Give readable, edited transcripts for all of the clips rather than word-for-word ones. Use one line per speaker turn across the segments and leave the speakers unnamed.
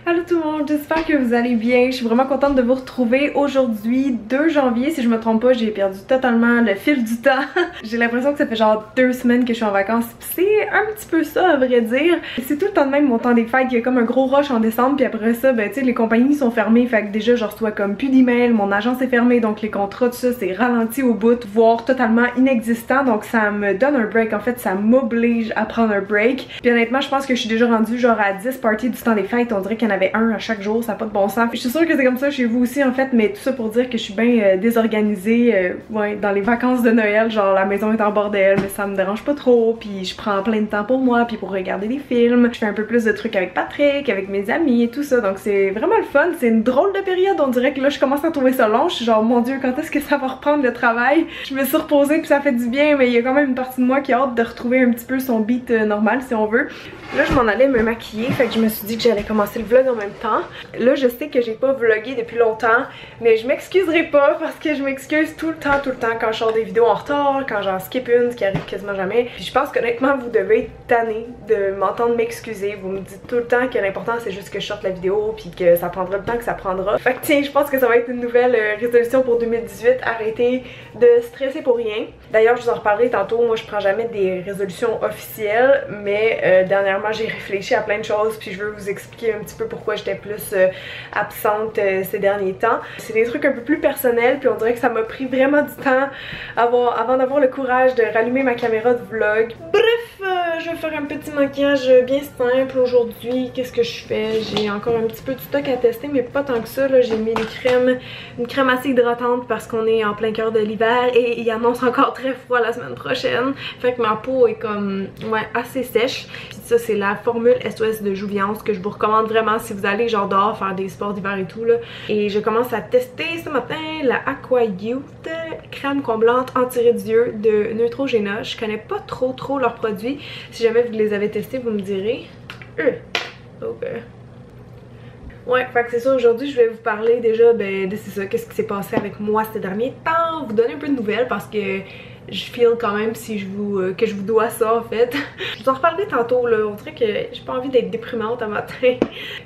Allô tout le monde, j'espère que vous allez bien. Je suis vraiment contente de vous retrouver aujourd'hui, 2 janvier. Si je me trompe pas, j'ai perdu totalement le fil du temps. J'ai l'impression que ça fait genre 2 semaines que je suis en vacances. C'est un petit peu ça à vrai dire. C'est tout le temps de même mon temps des fêtes. Il y a comme un gros rush en décembre. Puis après ça, ben tu sais, les compagnies sont fermées. Fait que déjà, je reçois comme plus d'emails. Mon agence est fermée. Donc les contrats, tout ça, c'est ralenti au bout, voire totalement inexistant. Donc ça me donne un break. En fait, ça m'oblige à prendre un break. Puis honnêtement, je pense que je suis déjà rendue genre à 10 parties du temps des fêtes. On dirait qu'il y en avait un à chaque jour, ça n'a pas de bon sens. Je suis sûre que c'est comme ça chez vous aussi en fait, mais tout ça pour dire que je suis bien désorganisée ouais, dans les vacances de Noël, genre la maison est en bordel, mais ça me dérange pas trop, puis je prends plein de temps pour moi, puis pour regarder des films. Je fais un peu plus de trucs avec Patrick, avec mes amis et tout ça, donc c'est vraiment le fun. C'est une drôle de période, on dirait que là je commence à trouver ça long. Je suis genre mon dieu, quand est-ce que ça va reprendre le travail? Je me suis reposée puis ça fait du bien, mais il y a quand même une partie de moi qui a hâte de retrouver un petit peu son beat normal si on veut. Là je m'en allais me maquiller, fait que je me suis dit que j'allais commencer le vlog en même temps. Là je sais que j'ai pas vlogué depuis longtemps, mais je m'excuserai pas parce que je m'excuse tout le temps quand je sors des vidéos en retard, quand j'en skip une, ce qui arrive quasiment jamais. Puis je pense qu'honnêtement vous devez être tanné de m'entendre m'excuser. Vous me dites tout le temps que l'important c'est juste que je sorte la vidéo puis que ça prendra le temps que ça prendra. Fait que tiens, je pense que ça va être une nouvelle résolution pour 2018, arrêtez de stresser pour rien. D'ailleurs je vous en reparlerai tantôt, moi je prends jamais des résolutions officielles, mais dernièrement j'ai réfléchi à plein de choses puis je veux vous expliquer un petit peu pourquoi j'étais plus absente ces derniers temps. C'est des trucs un peu plus personnels puis on dirait que ça m'a pris vraiment du temps avant d'avoir le courage de rallumer ma caméra de vlog. Bref, je vais faire un petit maquillage bien simple aujourd'hui. Qu'est-ce que je fais? J'ai encore un petit peu de stock à tester mais pas tant que ça. J'ai mis une crème assez hydratante parce qu'on est en plein cœur de l'hiver et il annonce encore très froid la semaine prochaine. Fait que ma peau est comme ouais, assez sèche. Puis ça c'est la formule SOS de Jouviance que je vous recommande vraiment si vous allez genre dehors faire des sports d'hiver et tout là. Et je commence à tester ce matin la Aqua Youth crème comblante anti-rides de Neutrogena. Je connais pas trop leurs produits. Si jamais vous les avez testés, vous me direz. Ok. Ouais, fait que c'est ça, aujourd'hui je vais vous parler déjà de c'est ça, qu'est-ce qui s'est passé avec moi ces derniers temps, vous donner un peu de nouvelles parce que je feel quand même si que je vous dois ça en fait. Je vous en reparlerai tantôt là, on dirait que j'ai pas envie d'être déprimante un matin.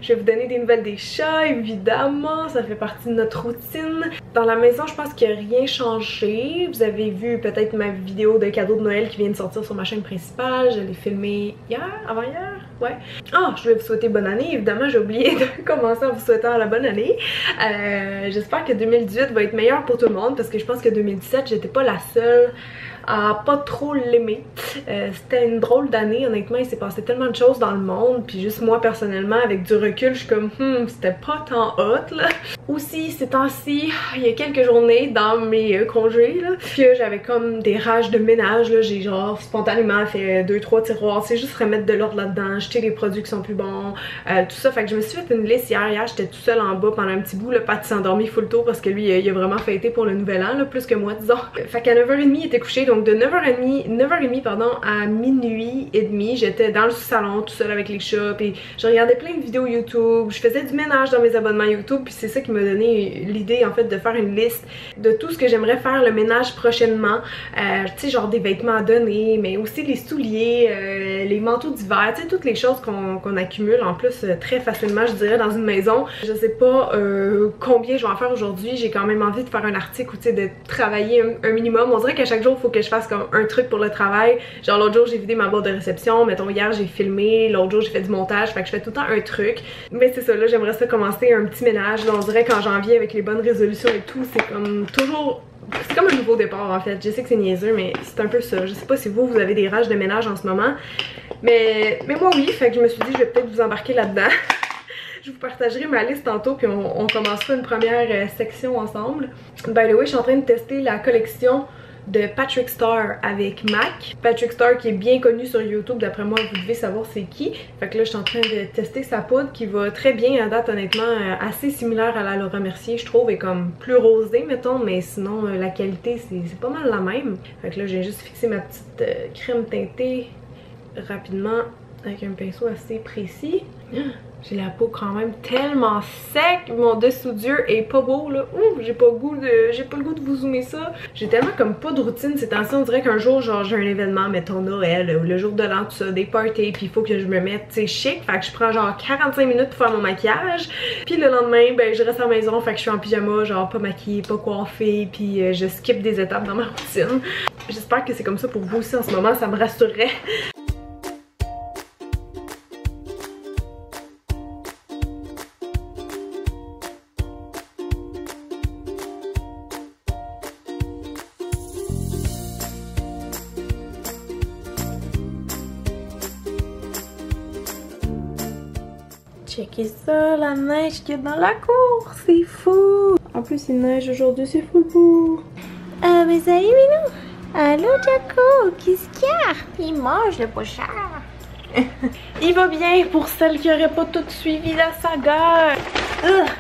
Je vais vous donner des nouvelles des chats évidemment, ça fait partie de notre routine. Dans la maison je pense qu'il n'y a rien changé. Vous avez vu peut-être ma vidéo de cadeaux de Noël qui vient de sortir sur ma chaîne principale. Je l'ai filmée hier, avant-hier, ouais. Ah, je vais vous souhaiter bonne année, évidemment j'ai oublié de commencer en vous souhaitant la bonne année. J'espère que 2018 va être meilleur pour tout le monde parce que je pense que 2017 j'étais pas la seule à pas trop l'aimer. C'était une drôle d'année honnêtement, il s'est passé tellement de choses dans le monde puis juste moi personnellement avec du recul je suis comme c'était pas tant hot là. Aussi ces temps-ci il y a quelques journées dans mes congés là que j'avais comme des rages de ménage là, j'ai genre spontanément fait 2-3 tiroirs, c'est juste remettre de l'ordre là-dedans, acheter des produits qui sont plus bons, tout ça. Fait que je me suis fait une liste hier j'étais tout seule en bas pendant un petit bout, le Pat s'est endormi full tôt parce que lui il a vraiment fêté pour le nouvel an là, plus que moi disons. Fait qu'à 9h30 il était couché, donc de 9h30 pardon, à minuit et demi, j'étais dans le salon tout seul avec les chats puis je regardais plein de vidéos YouTube, je faisais du ménage dans mes abonnements YouTube puis c'est ça qui m'a donné l'idée en fait de faire une liste de tout ce que j'aimerais faire le ménage prochainement, tu sais genre des vêtements à donner mais aussi les souliers, les manteaux d'hiver, tu sais toutes les choses qu'on accumule en plus très facilement je dirais dans une maison. Je sais pas combien je vais en faire aujourd'hui, j'ai quand même envie de faire un article ou tu sais de travailler un minimum. On dirait qu'à chaque jour il faut que je fasse comme un truc pour le travail. Genre l'autre jour j'ai vidé ma boîte de réception, mettons hier j'ai filmé, l'autre jour j'ai fait du montage, fait que je fais tout le temps un truc. Mais c'est ça, là j'aimerais ça commencer un petit ménage. Là on dirait qu'en janvier avec les bonnes résolutions et tout, c'est comme toujours... C'est comme un nouveau départ en fait. Je sais que c'est niaiseux mais c'est un peu ça. Je sais pas si vous avez des rages de ménage en ce moment. Mais moi oui, fait que je me suis dit je vais peut-être vous embarquer là-dedans. Je vous partagerai ma liste tantôt puis on commencera une première section ensemble. By the way, je suis en train de tester la collection de Patrick Star avec MAC. Patrick Star qui est bien connu sur YouTube, d'après moi vous devez savoir c'est qui. Fait que là je suis en train de tester sa poudre qui va très bien à date honnêtement, assez similaire à la Laura Mercier je trouve, et comme plus rosée mettons, mais sinon la qualité c'est pas mal la même. Fait que là j'ai juste fixé ma petite crème teintée rapidement avec un pinceau assez précis. J'ai la peau quand même tellement sec. Mon dessous d'yeux est pas beau là. J'ai pas le goût de vous zoomer ça. J'ai tellement comme pas de routine ces temps-ci. On dirait qu'un jour genre j'ai un événement, mettons Noël ou le jour de l'an, tout ça, des parties, puis il faut que je me mette, tu sais, chic. Fait que je prends genre 45 minutes pour faire mon maquillage. Puis le lendemain, ben je reste à la maison, fait que je suis en pyjama, genre pas maquillée, pas coiffée, puis je skip des étapes dans ma routine. J'espère que c'est comme ça pour vous aussi en ce moment, ça me rassurerait. Checkez ça, la neige qu'il y a dans la cour, c'est fou! En plus il neige aujourd'hui, c'est fou beau!
Ah mais salut Minou! Allô Jaco, qu'est-ce qu'il y a? Il mange le pochard!
Il va bien pour celles qui n'auraient pas tout suivi la saga.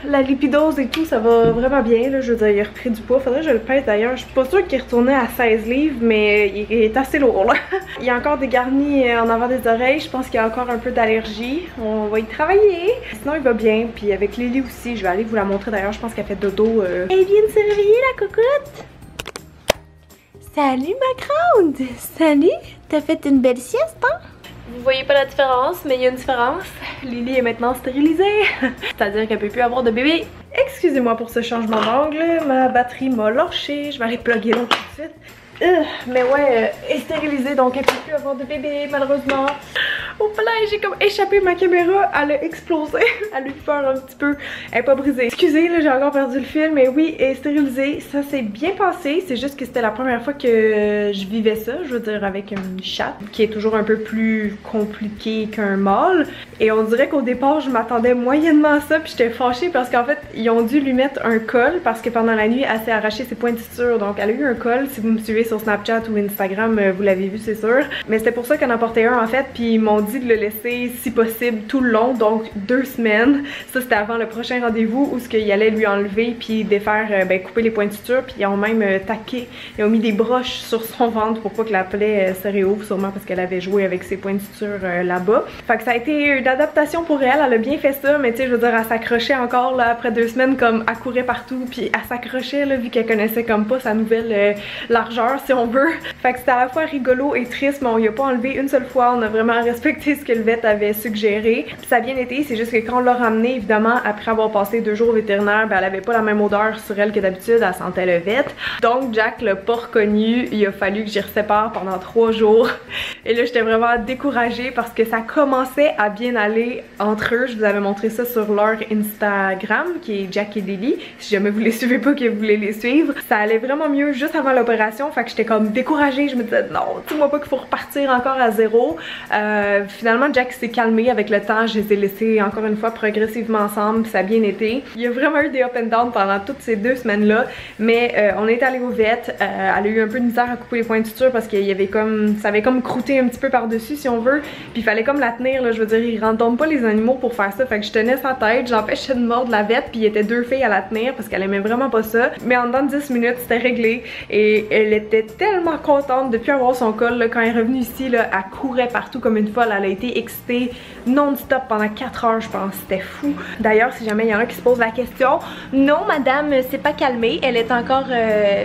La lipidose et tout, ça va vraiment bien là. Je veux dire, il a repris du poids. Faudrait que je le pèse d'ailleurs. Je suis pas sûre qu'il retournait à 16 livres, mais il est assez lourd là. Il y a encore des garnis en avant des oreilles. Je pense qu'il y a encore un peu d'allergie. On va y travailler. Sinon, il va bien. Puis avec Lily aussi, je vais aller vous la montrer d'ailleurs. Je pense qu'elle fait dodo.
Elle vient de se réveiller la cocotte! Salut ma grande! Salut! T'as fait une belle sieste, hein?
Vous voyez pas la différence, mais il y a une différence. Lily est maintenant stérilisée. C'est-à-dire qu'elle peut plus avoir de bébé. Excusez-moi pour ce changement d'angle. Ma batterie m'a lâché. Je vais aller plugger l'autre tout de suite. Mais ouais, est stérilisée, donc elle peut plus avoir de bébé malheureusement. Au là, j'ai comme échappé ma caméra, elle a explosé. Elle a eu peur un petit peu. Elle est pas brisée. Excusez, là, j'ai encore perdu le fil, mais oui, elle est stérilisée. Ça s'est bien passé. C'est juste que c'était la première fois que je vivais ça, je veux dire, avec une chatte, qui est toujours un peu plus compliqué qu'un mâle. Et on dirait qu'au départ, je m'attendais moyennement à ça, puis j'étais fâchée parce qu'en fait, ils ont dû lui mettre un col parce que pendant la nuit, elle s'est arraché ses points de suture. Donc, elle a eu un col. Si vous me suivez sur Snapchat ou Instagram, vous l'avez vu, c'est sûr. Mais c'était pour ça qu'elle en portait un en fait, puis ils m'ont dit de le laisser si possible tout le long, donc 2 semaines. Ça c'était avant le prochain rendez-vous où ce qu'il allait lui enlever puis défaire, couper les points de suture, puis ils ont même taqué, ils ont mis des broches sur son ventre pour pas que la plaie se réouvre, sûrement parce qu'elle avait joué avec ses points de suture là-bas. Fait que ça a été une adaptation pour elle, elle a bien fait ça, mais tu sais, je veux dire, elle s'accrochait encore là après 2 semaines, comme elle courait partout, puis elle s'accrochait là, vu qu'elle connaissait comme pas sa nouvelle largeur si on veut. Fait que c'était à la fois rigolo et triste, mais on y a pas enlevé une seule fois, on a vraiment respecté ce que le vet avait suggéré. Puis ça a bien été, c'est juste que quand on l'a ramenée, évidemment, après avoir passé 2 jours au vétérinaire, ben, elle avait pas la même odeur sur elle que d'habitude, elle sentait le vet. Donc Jack l'a pas reconnu, il a fallu que j'y resépare pendant 3 jours. Et là j'étais vraiment découragée parce que ça commençait à bien aller entre eux. Je vous avais montré ça sur leur Instagram, qui est Jack et Lily. Si jamais vous les suivez pas, que vous voulez les suivre. Ça allait vraiment mieux juste avant l'opération, fait que j'étais comme découragée. Je me disais non, dis-moi pas qu'il faut repartir encore à zéro. Finalement Jack s'est calmé avec le temps, je les ai laissés encore une fois progressivement ensemble, ça a bien été. Il y a vraiment eu des up and down pendant toutes ces 2 semaines là, mais on est allé au vet, elle a eu un peu de misère à couper les points de suture parce qu'il y avait comme, ça avait comme croûté un petit peu par dessus si on veut, puis il fallait comme la tenir là, je veux dire ils rentonnent pas les animaux pour faire ça, fait que je tenais sa tête, j'empêchais de mordre la vet, puis il y était 2 filles à la tenir parce qu'elle aimait vraiment pas ça, mais en dedans de 10 minutes c'était réglé et elle était tellement contente depuis avoir son col là, quand elle est revenue ici là, elle courait partout comme une folle, elle a été excitée non-stop pendant 4 heures je pense, c'était fou. D'ailleurs si jamais il y en a qui se posent la question, non madame c'est pas calmé, elle est encore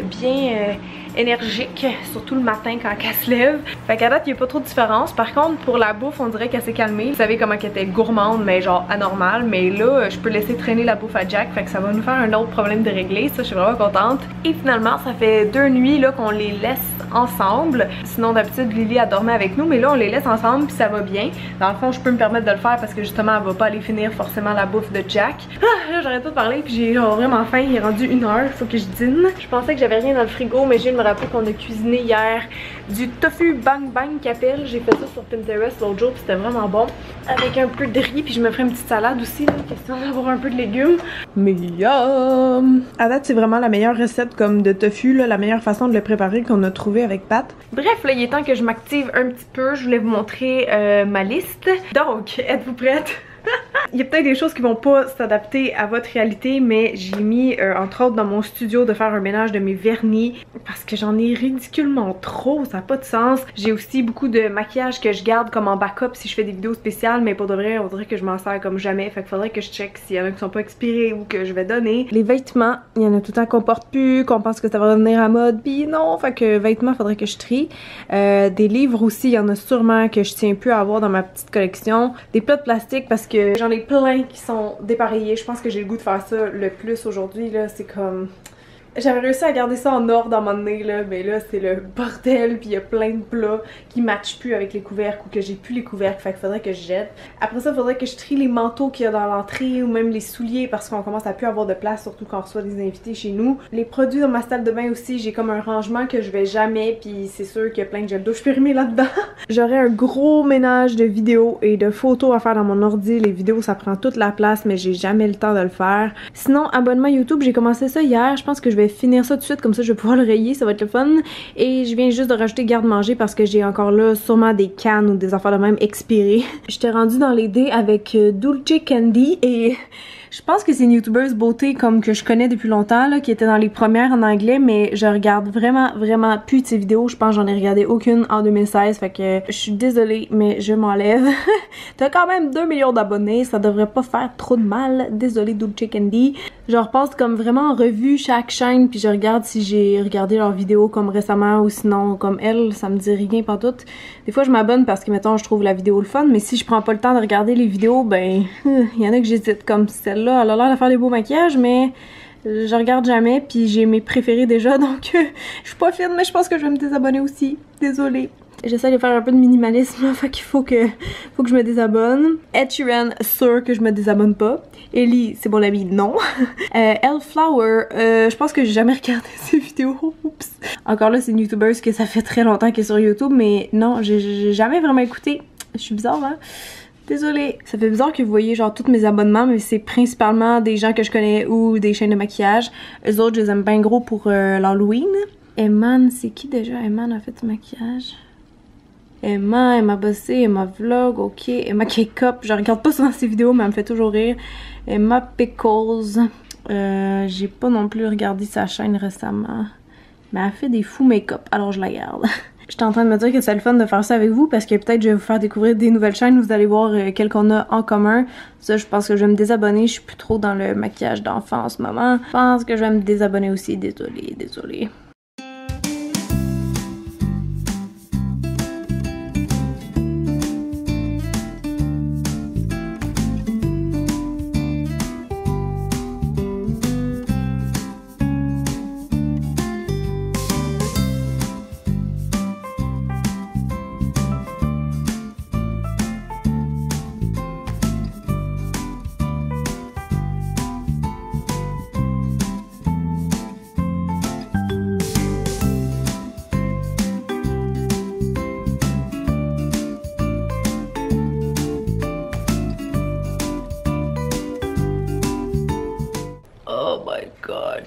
bien énergique, surtout le matin quand elle se lève. Fait qu'à date, il n'y a pas trop de différence. Par contre, pour la bouffe, on dirait qu'elle s'est calmée. Vous savez comment elle était gourmande, mais genre anormale. Mais là, je peux laisser traîner la bouffe à Jack. Fait que ça va nous faire un autre problème de régler. Ça, je suis vraiment contente. Et finalement, ça fait 2 nuits là qu'on les laisse ensemble. Sinon, d'habitude, Lily, elle dormait avec nous. Mais là, on les laisse ensemble puis ça va bien. Dans le fond, je peux me permettre de le faire parce que justement, elle va pas aller finir forcément la bouffe de Jack. Ah, là, j'arrête pas de parler puis j'ai vraiment faim. Il est rendu 1 heure. Faut que je dîne. Je pensais que j'avais rien dans le frigo, mais j'ai me rappeler qu'on a cuisiné hier du tofu bang bang qu'appelle. J'ai fait ça sur Pinterest l'autre jour puis c'était vraiment bon. Avec un peu de riz puis je me ferai une petite salade aussi, là, question d'avoir un peu de légumes. Mais yum! À date, c'est vraiment la meilleure recette comme de tofu, là, la meilleure façon de le préparer qu'on a trouvé avec Pat. Bref, là, il est temps que je m'active un petit peu. Je voulais vous montrer ma liste. Donc, êtes-vous prête? Il y a peut-être des choses qui vont pas s'adapter à votre réalité, mais j'ai mis entre autres dans mon studio de faire un ménage de mes vernis parce que j'en ai ridiculement trop, ça n'a pas de sens. J'ai aussi beaucoup de maquillage que je garde comme en backup si je fais des vidéos spéciales, mais pour de vrai on dirait que je m'en sers comme jamais, fait qu'il faudrait que je check s'il y en a qui sont pas expirés ou que je vais donner. Les vêtements, il y en a tout le temps qu'on porte plus, qu'on pense que ça va revenir à mode, puis non, fait que vêtements faudrait que je trie. Des livres aussi, il y en a sûrement que je tiens plus à avoir dans ma petite collection. Des plats de plastique parce que j'en ai plein qui sont dépareillés. Je pense que j'ai le goût de faire ça le plus aujourd'hui là, c'est comme... J'avais réussi à garder ça en ordre à un moment donné là, mais là c'est le bordel puis il y a plein de plats qui matchent plus avec les couvercles ou que j'ai plus les couvercles, fait qu'il faudrait que je jette. Après ça, il faudrait que je trie les manteaux qu'il y a dans l'entrée ou même les souliers parce qu'on commence à plus avoir de place, surtout quand on reçoit des invités chez nous. Les produits dans ma salle de bain aussi, j'ai comme un rangement que je vais jamais puis c'est sûr qu'il y a plein de gel douche périmé là-dedans. J'aurais un gros ménage de vidéos et de photos à faire dans mon ordi. Les vidéos ça prend toute la place mais j'ai jamais le temps de le faire. Sinon, abonnement YouTube, j'ai commencé ça hier, je pense que je vais finir ça tout de suite, comme ça je vais pouvoir le rayer, ça va être le fun. Et je viens juste de rajouter garde-manger parce que j'ai encore là sûrement des cannes ou des affaires de même expirées. J'étais rendue dans les dés avec Dulce Candy et je pense que c'est une youtubeuse beauté comme que je connais depuis longtemps là, qui était dans les premières en anglais, mais je regarde vraiment plus de ses vidéos. Je pense que j'en ai regardé aucune en 2016, fait que je suis désolée mais je m'enlève. T'as quand même 2 millions d'abonnés, ça devrait pas faire trop de mal. Désolée Dulce Candy. Je repasse comme vraiment en revue chaque chaîne puis je regarde si j'ai regardé leurs vidéos comme récemment ou sinon comme elle, ça me dit rien pantoute. Des fois je m'abonne parce que mettons je trouve la vidéo le fun, mais si je prends pas le temps de regarder les vidéos, ben il y en a que j'hésite comme celle-là. Elle a l'air de faire des beaux maquillages mais je regarde jamais puis j'ai mes préférés déjà donc je suis pas fine mais je pense que je vais me désabonner aussi. Désolée. J'essaie de faire un peu de minimalisme, fait qu'il faut que je me désabonne. Ed Sheeran, sûr que je me désabonne pas. Ellie, c'est mon ami, non. Elflower, je pense que j'ai jamais regardé ses vidéos. Oups. Encore là, c'est une youtubeuse que ça fait très longtemps qu'elle est sur YouTube, mais non, j'ai jamais vraiment écouté. Je suis bizarre, hein? Désolée. Ça fait bizarre que vous voyez genre tous mes abonnements, mais c'est principalement des gens que je connais ou des chaînes de maquillage. Eux autres, je les aime bien gros pour l'Halloween. Eman, c'est qui déjà? Eman a fait du maquillage. Emma bossé, Emma vlog, ok. Emma Cake-up, je regarde pas souvent ses vidéos mais elle me fait toujours rire. Emma Pickles, j'ai pas non plus regardé sa chaîne récemment. Mais elle fait des fous make-up, alors je la garde. J'étais en train de me dire que c'est le fun de faire ça avec vous parce que peut-être je vais vous faire découvrir des nouvelles chaînes, vous allez voir quelles qu'on a en commun. Ça, je pense que je vais me désabonner, je suis plus trop dans le maquillage d'enfant en ce moment. Je pense que je vais me désabonner aussi, désolée.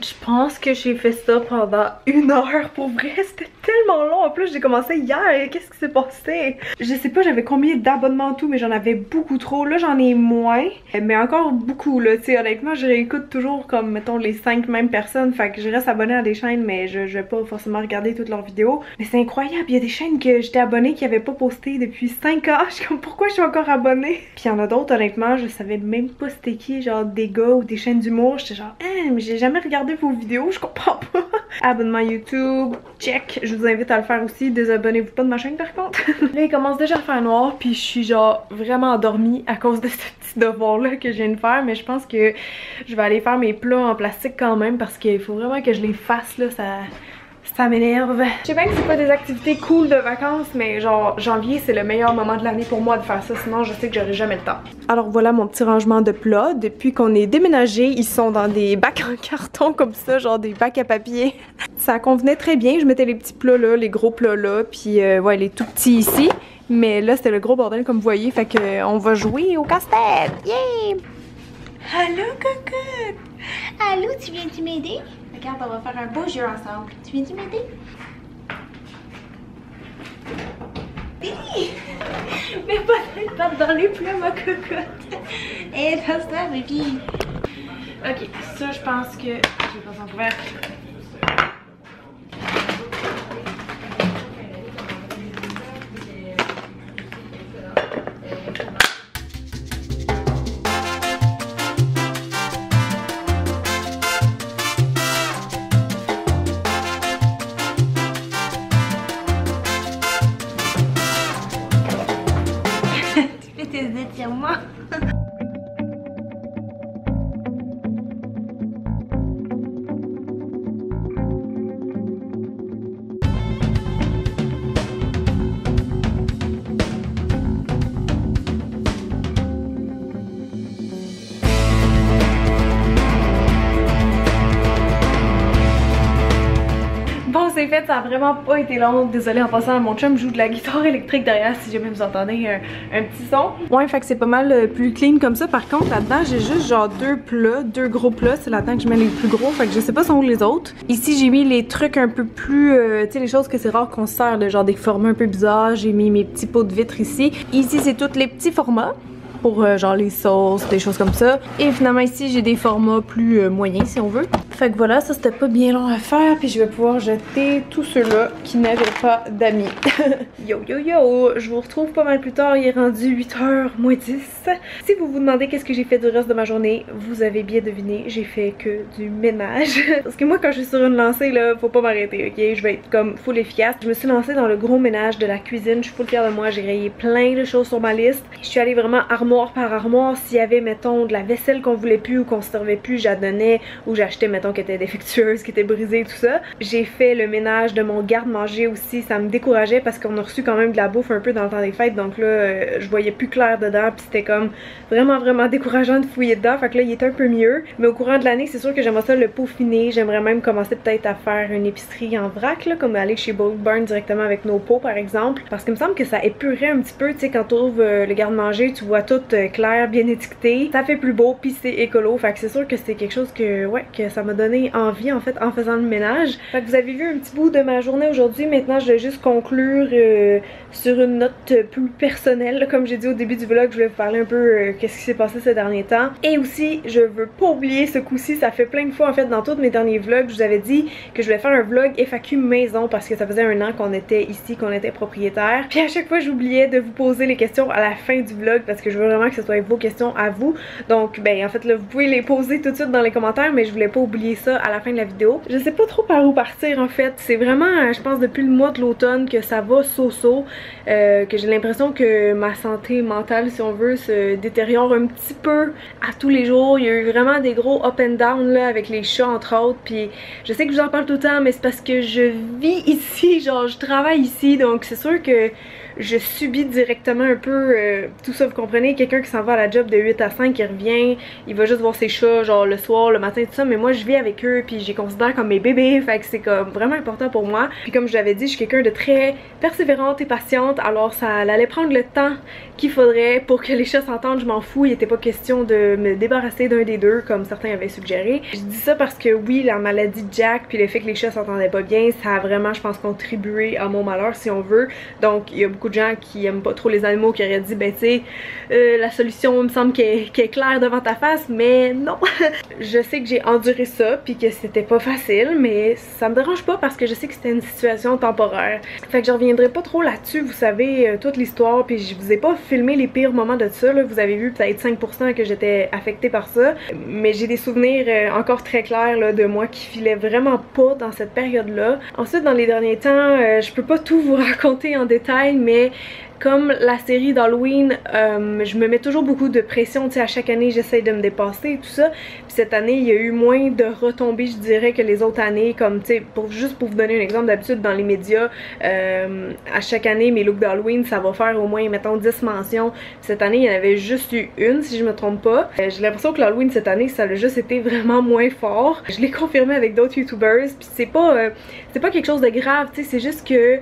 Je pense que j'ai fait ça pendant 1 heure, pour vrai, c'était tellement long. En plus j'ai commencé hier, qu'est-ce qui s'est passé? Je sais pas j'avais combien d'abonnements en tout, mais j'en avais beaucoup trop. Là j'en ai moins, mais encore beaucoup là, tu sais, honnêtement je réécoute toujours comme mettons les 5 mêmes personnes, fait que je reste abonnée à des chaînes mais je vais pas forcément regarder toutes leurs vidéos. Mais c'est incroyable, il y a des chaînes que j'étais abonnée qui avaient pas posté depuis 5 ans, je suis comme pourquoi je suis encore abonnée? Puis il y en a d'autres honnêtement, je savais même pas c'était qui, genre des gars ou des chaînes d'humour, j'étais genre mais j'ai jamais regardé vos vidéos, je comprends pas. Abonnement YouTube, check, je vous invite à le faire aussi, désabonnez-vous pas de ma chaîne par contre. Là il commence déjà à faire noir puis je suis genre vraiment endormie à cause de ce petit devoir là que je viens de faire, mais je pense que je vais aller faire mes plats en plastique quand même parce qu'il faut vraiment que je les fasse là, ça m'énerve. Je sais bien que c'est pas des activités cool de vacances, mais genre janvier c'est le meilleur moment de l'année pour moi de faire ça, sinon je sais que j'aurai jamais le temps. Alors voilà mon petit rangement de plats. Depuis qu'on est déménagé, ils sont dans des bacs en carton comme ça, genre des bacs à papier. Ça convenait très bien, je mettais les petits plats là, les gros plats là, puis ouais les tout petits ici. Mais là c'était le gros bordel comme vous voyez, fait que on va jouer au casse-tête. Yeah! Allô cocotte!
Allô, tu viens-tu m'aider?
Regarde, on va faire un beau jeu ensemble.
Tu viens-tu m'aider?
Oui!
Mais pas dans les plats, ma cocotte. Et passe ça, baby.
Ok, ça je pense que... Je vais passer en couvercle.
Tu fais tes étirements.
Bon, c'est fait, ça a vraiment pas été long. Désolée, en passant, mon chum joue de la guitare électrique derrière si jamais vous entendez un petit son. Ouais, fait que c'est pas mal plus clean comme ça. Par contre, là-dedans, j'ai juste genre deux gros plats. C'est là-dedans que je mets les plus gros. Fait que je sais pas sont où les autres. Ici, j'ai mis les trucs un peu plus, tu sais, les choses que c'est rare qu'on se sert, de genre des formats un peu bizarres. J'ai mis mes petits pots de vitre ici. Ici, c'est tous les petits formats pour genre les sauces, des choses comme ça. Et finalement ici j'ai des formats plus moyens si on veut. Fait que voilà, ça c'était pas bien long à faire, puis je vais pouvoir jeter tous ceux-là qui n'avaient pas d'amis. Yo yo yo, je vous retrouve pas mal plus tard, il est rendu 8h moins 10. Si vous vous demandez qu'est-ce que j'ai fait du reste de ma journée, vous avez bien deviné, j'ai fait que du ménage. Parce que moi quand je suis sur une lancée là, faut pas m'arrêter, ok? Je vais être comme full efficace. Je me suis lancée dans le gros ménage de la cuisine, je suis full fière de moi, j'ai rayé plein de choses sur ma liste. Je suis allée vraiment armoire par armoire, s'il y avait mettons de la vaisselle qu'on voulait plus ou qu'on se servait plus, j'adonnais ou j'achetais mettons qui était défectueuse, qui était brisée, tout ça. J'ai fait le ménage de mon garde-manger aussi, ça me décourageait parce qu'on a reçu quand même de la bouffe un peu dans le temps des fêtes, donc là je voyais plus clair dedans, puis c'était comme vraiment décourageant de fouiller dedans, fait que là il est un peu mieux. Mais au courant de l'année c'est sûr que j'aimerais ça le peaufiner, j'aimerais même commencer peut-être à faire une épicerie en vrac là, comme aller chez Bulk Barn directement avec nos pots par exemple, parce qu'il me semble que ça épurerait un petit peu, tu sais, quand tu ouvres le garde-manger tu vois tout clair, bien étiqueté, ça fait plus beau, puis c'est écolo, fait que c'est sûr que c'est quelque chose que ouais, que ça m'a donné envie en fait en faisant le ménage. Fait que vous avez vu un petit bout de ma journée aujourd'hui. Maintenant je vais juste conclure sur une note plus personnelle là, comme j'ai dit au début du vlog, je voulais vous parler un peu qu'est-ce qui s'est passé ces derniers temps. Et aussi je veux pas oublier ce coup-ci, ça fait plein de fois en fait dans tous mes derniers vlogs, je vous avais dit que je voulais faire un vlog FAQ maison parce que ça faisait un an qu'on était ici, qu'on était propriétaire. Puis à chaque fois j'oubliais de vous poser les questions à la fin du vlog parce que je veux vraiment que ce soit vos questions à vous. Donc ben en fait là vous pouvez les poser tout de suite dans les commentaires, mais je voulais pas oublier ça à la fin de la vidéo. Je sais pas trop par où partir en fait, c'est vraiment je pense depuis le mois de l'automne que ça va so-so, que j'ai l'impression que ma santé mentale si on veut se détériore un petit peu à tous les jours. Il y a eu vraiment des gros up and down là avec les chats entre autres, puis je sais que je vous en parle tout le temps mais c'est parce que je vis ici, genre je travaille ici, donc c'est sûr que je subis directement un peu tout ça, vous comprenez, quelqu'un qui s'en va à la job de 8 à 5, qui revient, il va juste voir ses chats genre le soir, le matin, tout ça, mais moi je vis avec eux puis je les considère comme mes bébés, fait que c'est comme vraiment important pour moi. Puis comme je l'avais dit, je suis quelqu'un de très persévérante et patiente, alors ça allait prendre le temps qu'il faudrait pour que les chats s'entendent, je m'en fous, il était pas question de me débarrasser d'un des deux comme certains avaient suggéré. Je dis ça parce que oui, la maladie de Jack puis le fait que les chats s'entendaient pas bien, ça a vraiment je pense contribué à mon malheur si on veut. Donc il y a beaucoup de gens qui aiment pas trop les animaux qui auraient dit ben tu sais la solution me semble qu'elle est claire devant ta face, mais non. Je sais que j'ai enduré ça puis que c'était pas facile, mais ça me dérange pas parce que je sais que c'était une situation temporaire. Fait que je reviendrai pas trop là-dessus, vous savez toute l'histoire, puis je vous ai pas filmé les pires moments de ça là. Vous avez vu peut-être 5% que j'étais affectée par ça, mais j'ai des souvenirs encore très clairs là, de moi qui filait vraiment pas dans cette période là. Ensuite dans les derniers temps je peux pas tout vous raconter en détail, mais comme la série d'Halloween, je me mets toujours beaucoup de pression, tu sais, à chaque année j'essaye de me dépasser et tout ça. Puis cette année il y a eu moins de retombées je dirais que les autres années, comme tu sais, juste pour vous donner un exemple, d'habitude dans les médias, à chaque année mes looks d'Halloween ça va faire au moins mettons 10 mentions. Cette année il y en avait juste eu une si je me trompe pas. J'ai l'impression que l'Halloween cette année ça a juste été vraiment moins fort. Je l'ai confirmé avec d'autres youtubers, puis c'est pas quelque chose de grave, tu sais, c'est juste que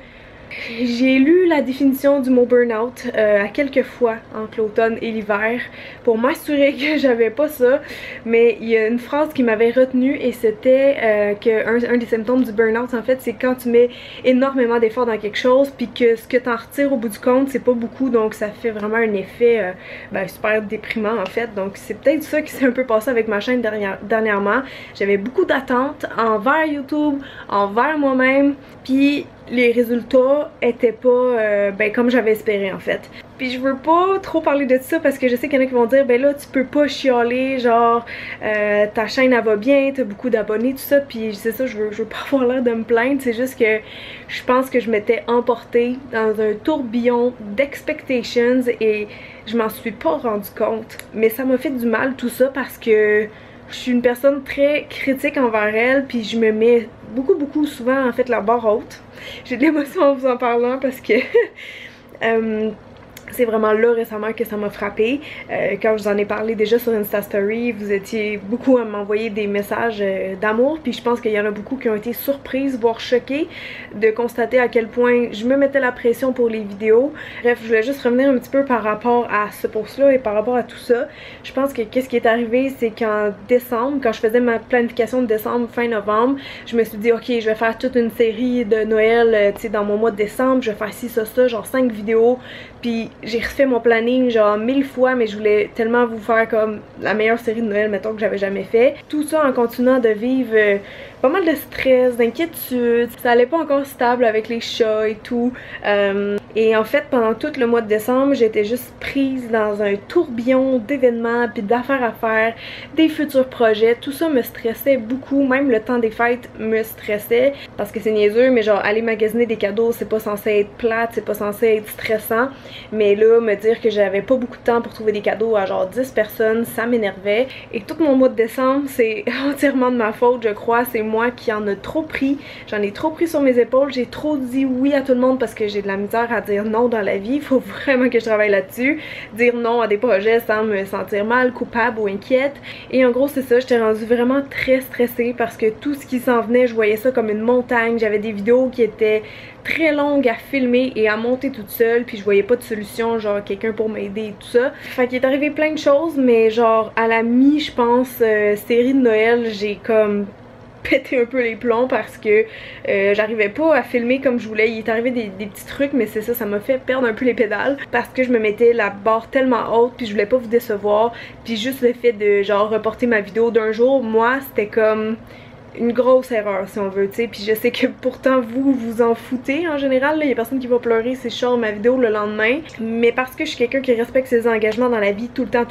J'ai lu la définition du mot burn-out à quelques fois entre l'automne et l'hiver pour m'assurer que j'avais pas ça, mais il y a une phrase qui m'avait retenue et c'était qu'un des symptômes du burn-out en fait c'est quand tu mets énormément d'efforts dans quelque chose puis que ce que t'en retires au bout du compte c'est pas beaucoup, donc ça fait vraiment un effet super déprimant en fait. Donc c'est peut-être ça qui s'est un peu passé avec ma chaîne dernièrement. J'avais beaucoup d'attentes envers YouTube, envers moi-même, puis les résultats étaient pas comme j'avais espéré en fait. Puis je veux pas trop parler de ça parce que je sais qu'il y en a qui vont dire ben là tu peux pas chialer, genre ta chaîne elle va bien, t'as beaucoup d'abonnés, tout ça, puis c'est ça, je veux pas avoir l'air de me plaindre, c'est juste que je pense que je m'étais emportée dans un tourbillon d'expectations et je m'en suis pas rendu compte. Mais ça m'a fait du mal tout ça parce que je suis une personne très critique envers elle, puis je me mets beaucoup souvent en fait la barre haute. J'ai de l'émotion en vous en parlant parce que c'est vraiment là récemment que ça m'a frappé. Quand je vous en ai parlé déjà sur Insta Story, vous étiez beaucoup à m'envoyer des messages d'amour, puis je pense qu'il y en a beaucoup qui ont été surprises, voire choquées de constater à quel point je me mettais la pression pour les vidéos. Bref, je voulais juste revenir un petit peu par rapport à ce post-là et par rapport à tout ça. Je pense que qu'est-ce qui est arrivé, c'est qu'en décembre, quand je faisais ma planification de décembre, fin novembre, je me suis dit ok, je vais faire toute une série de Noël, tu sais, dans mon mois de décembre, je vais faire ci, ça, genre 5 vidéos. Puis j'ai refait mon planning genre 1000 fois, mais je voulais tellement vous faire comme la meilleure série de Noël, mettons, que j'avais jamais fait. Tout ça en continuant de vivre pas mal de stress, d'inquiétude. Ça allait pas encore stable avec les chats et tout. Et en fait, pendant tout le mois de décembre, j'étais juste prise dans un tourbillon d'événements puis d'affaires à faire, des futurs projets. Tout ça me stressait beaucoup. Même le temps des fêtes me stressait parce que c'est niaiseux, mais genre aller magasiner des cadeaux, c'est pas censé être plate, c'est pas censé être stressant. Mais là, me dire que j'avais pas beaucoup de temps pour trouver des cadeaux à genre 10 personnes, ça m'énervait. Et tout mon mois de décembre, c'est entièrement de ma faute, je crois. C'est moi qui en a trop pris. J'en ai trop pris sur mes épaules. J'ai trop dit oui à tout le monde parce que j'ai de la misère à dire non dans la vie. Il faut vraiment que je travaille là-dessus. Dire non à des projets sans me sentir mal, coupable ou inquiète. Et en gros, c'est ça. J'étais rendue vraiment très stressée parce que tout ce qui s'en venait, je voyais ça comme une montagne. J'avais des vidéos qui étaient très longue à filmer et à monter toute seule, puis je voyais pas de solution, genre quelqu'un pour m'aider et tout ça. Fait qu'il est arrivé plein de choses, mais genre à la mi, je pense, série de Noël, j'ai comme pété un peu les plombs parce que j'arrivais pas à filmer comme je voulais. Il est arrivé des petits trucs, mais c'est ça, ça m'a fait perdre un peu les pédales parce que je me mettais la barre tellement haute, puis je voulais pas vous décevoir, puis juste le fait de genre reporter ma vidéo d'un jour, moi c'était comme une grosse erreur si on veut, tu sais. Puis je sais que pourtant vous vous en foutez en général, il y a personne qui va pleurer si je sors ma vidéo le lendemain, mais parce que je suis quelqu'un qui respecte ses engagements dans la vie tout le temps,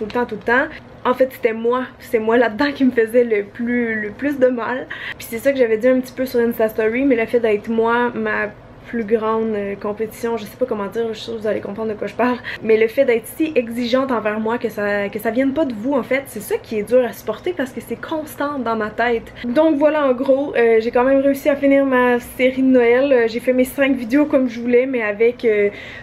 en fait c'était moi là-dedans qui me faisait le plus de mal. Puis c'est ça que j'avais dit un petit peu sur Insta Story, mais le fait d'être moi, ma plus grande compétition, je sais pas comment dire, je suis sûre que vous allez comprendre de quoi je parle, mais le fait d'être si exigeante envers moi que ça vienne pas de vous en fait, c'est ça qui est dur à supporter parce que c'est constant dans ma tête. Donc voilà, en gros, j'ai quand même réussi à finir ma série de Noël. J'ai fait mes 5 vidéos comme je voulais, mais avec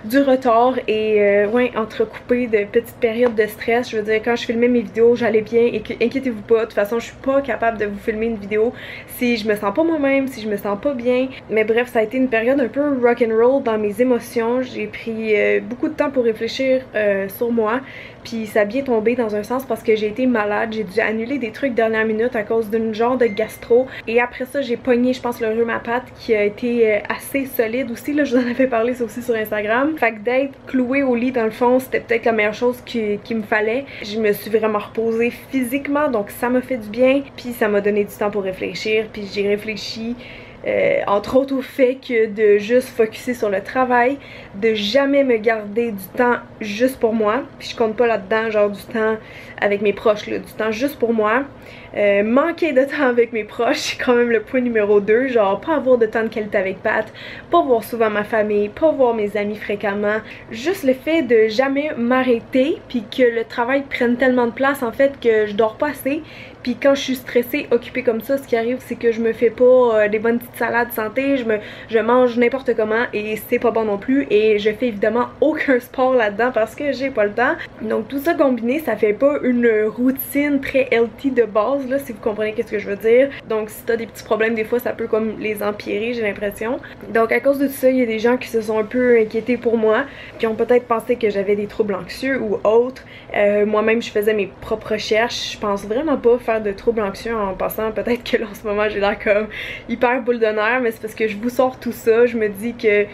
du retard et ouais, entrecoupé de petites périodes de stress. Je veux dire, quand je filmais mes vidéos, j'allais bien et inquiétez-vous pas, de toute façon je suis pas capable de vous filmer une vidéo si je me sens pas moi-même, si je me sens pas bien. Mais bref, ça a été une période un peu rock'n'roll dans mes émotions. J'ai pris beaucoup de temps pour réfléchir sur moi, puis ça a bien tombé dans un sens parce que j'ai été malade, j'ai dû annuler des trucs dernière minute à cause d'une genre de gastro, et après ça j'ai pogné, je pense, le rhume-à-patte qui a été assez solide aussi, là je vous en avais parlé ça aussi sur Instagram. Fait que d'être clouée au lit dans le fond, c'était peut-être la meilleure chose qu'il me fallait. Je me suis vraiment reposée physiquement, donc ça m'a fait du bien, puis ça m'a donné du temps pour réfléchir, puis j'ai réfléchi entre autres au fait que de juste focusser sur le travail, de jamais me garder du temps juste pour moi, puis je compte pas là-dedans genre du temps avec mes proches, là, du temps juste pour moi. Manquer de temps avec mes proches, c'est quand même le point numéro 2, genre pas avoir de temps de qualité avec Pat, pas voir souvent ma famille, pas voir mes amis fréquemment, juste le fait de jamais m'arrêter, puis que le travail prenne tellement de place en fait que je dors pas assez. Puis quand je suis stressée, occupée comme ça, ce qui arrive c'est que je me fais pas des bonnes petites petite salade santé, je mange n'importe comment et c'est pas bon non plus et je fais évidemment aucun sport là-dedans parce que j'ai pas le temps. Donc tout ça combiné, ça fait pas une routine très healthy de base là, si vous comprenez qu'est-ce que je veux dire. Donc si t'as des petits problèmes des fois ça peut comme les empirer, j'ai l'impression. Donc à cause de tout ça, il y a des gens qui se sont un peu inquiétés pour moi, qui ont peut-être pensé que j'avais des troubles anxieux ou autres. Moi-même je faisais mes propres recherches, je pense vraiment pas faire de troubles anxieux en passant. Peut-être que là en ce moment j'ai l'air comme hyper boule de nerfs, mais c'est parce que je vous sors tout ça, je me dis que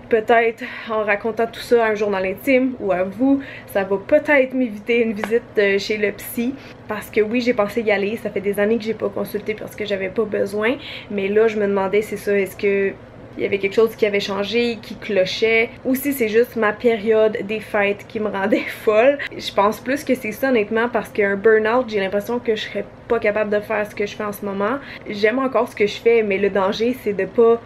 peut-être en racontant tout ça à un journal intime ou à vous, ça va peut-être m'éviter une visite chez le psy. Parce que oui, j'ai pensé y aller, ça fait des années que j'ai pas consulté parce que j'avais pas besoin. Mais là, je me demandais, c'est ça, est-ce que il y avait quelque chose qui avait changé, qui clochait, ou si c'est juste ma période des fêtes qui me rendait folle. Je pense plus que c'est ça honnêtement parce qu'un burn-out, j'ai l'impression que je serais pas capable de faire ce que je fais en ce moment. J'aime encore ce que je fais, mais le danger c'est de pas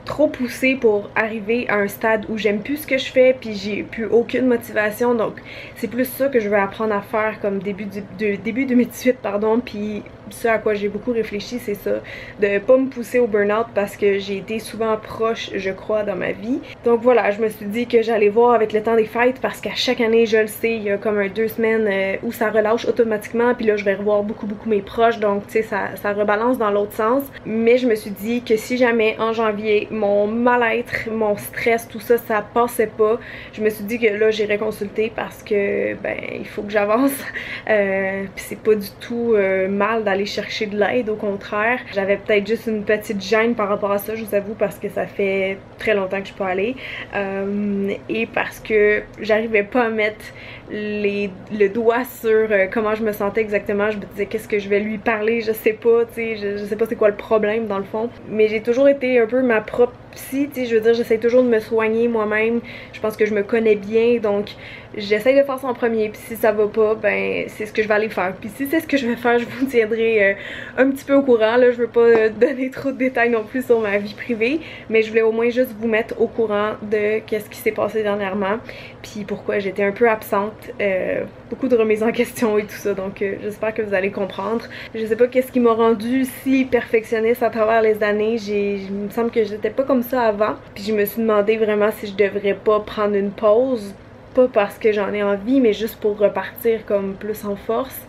trop poussé pour arriver à un stade où j'aime plus ce que je fais puis j'ai plus aucune motivation. Donc c'est plus ça que je veux apprendre à faire comme début 2018 pardon, puis ce à quoi j'ai beaucoup réfléchi c'est ça, de pas me pousser au burn-out parce que j'ai été souvent proche je crois dans ma vie. Donc voilà, je me suis dit que j'allais voir avec le temps des fêtes parce qu'à chaque année je le sais, il y a comme 2 semaines où ça relâche automatiquement puis là je vais revoir beaucoup mes proches, donc tu sais ça rebalance dans l'autre sens. Mais je me suis dit que si jamais en janvier mon mal-être, mon stress, tout ça, ça passait pas, je me suis dit que là j'irais consulter parce que ben il faut que j'avance. Puis c'est pas du tout mal d'aller chercher de l'aide, au contraire. J'avais peut-être juste une petite gêne par rapport à ça, je vous avoue, parce que ça fait très longtemps que je suis pas allée. Et parce que j'arrivais pas à mettre le doigt sur comment je me sentais exactement. Je me disais qu'est-ce que je vais lui parler, je sais pas, tu sais, je sais pas c'est quoi le problème dans le fond. Mais j'ai toujours été un peu ma propre psy, tu sais, je veux dire, j'essaie toujours de me soigner moi-même. Je pense que je me connais bien, donc j'essaie de faire ça en premier. Puis si ça va pas, ben c'est ce que je vais aller faire. Puis si c'est ce que je vais faire, je vous tiendrai un petit peu au courant. Là, je veux pas donner trop de détails non plus sur ma vie privée, mais je voulais au moins juste vous mettre au courant de qu'est-ce qui s'est passé dernièrement, puis pourquoi j'étais un peu absente. Beaucoup de remises en question et tout ça, donc j'espère que vous allez comprendre. Je sais pas qu'est-ce qui m'a rendu si perfectionniste à travers les années. Il me semble que j'étais pas comme ça avant, puis je me suis demandé vraiment si je devrais pas prendre une pause, pas parce que j'en ai envie, mais juste pour repartir comme plus en force.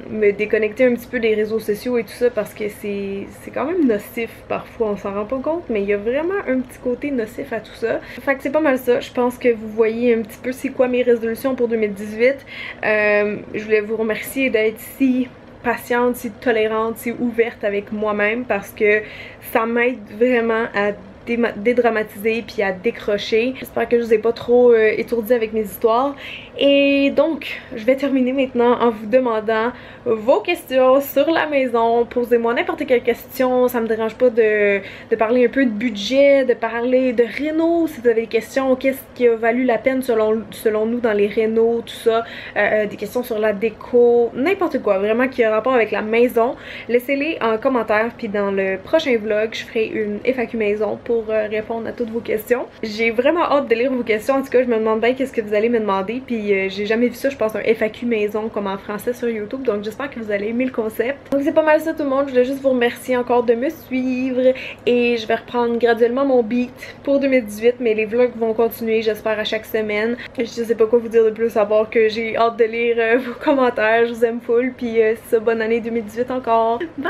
Me déconnecter un petit peu des réseaux sociaux et tout ça parce que c'est quand même nocif parfois, on s'en rend pas compte, mais il y a vraiment un petit côté nocif à tout ça. Fait que c'est pas mal ça, je pense que vous voyez un petit peu c'est quoi mes résolutions pour 2018. Je voulais vous remercier d'être si patiente, si tolérante, si ouverte avec moi-même parce que ça m'aide vraiment à dédramatiser puis à décrocher. J'espère que je vous ai pas trop étourdi avec mes histoires. Et donc, je vais terminer maintenant en vous demandant vos questions sur la maison. Posez-moi n'importe quelle question, ça me dérange pas de parler un peu de budget, de parler de réno, si vous avez des questions, qu'est-ce qui a valu la peine selon nous dans les rénos, tout ça, des questions sur la déco, n'importe quoi, vraiment qui a rapport avec la maison. Laissez-les en commentaire, puis dans le prochain vlog, je ferai une FAQ maison pour répondre à toutes vos questions. J'ai vraiment hâte de lire vos questions, en tout cas je me demande bien qu'est-ce que vous allez me demander, puis j'ai jamais vu ça, je pense, un FAQ maison comme en français sur YouTube, donc j'espère que vous allez aimer le concept. Donc c'est pas mal ça tout le monde, je voulais juste vous remercier encore de me suivre et je vais reprendre graduellement mon beat pour 2018, mais les vlogs vont continuer, j'espère, à chaque semaine. Je sais pas quoi vous dire de plus à part que j'ai hâte de lire vos commentaires, je vous aime full, puis c'est ça, bonne année 2018 encore. Bye!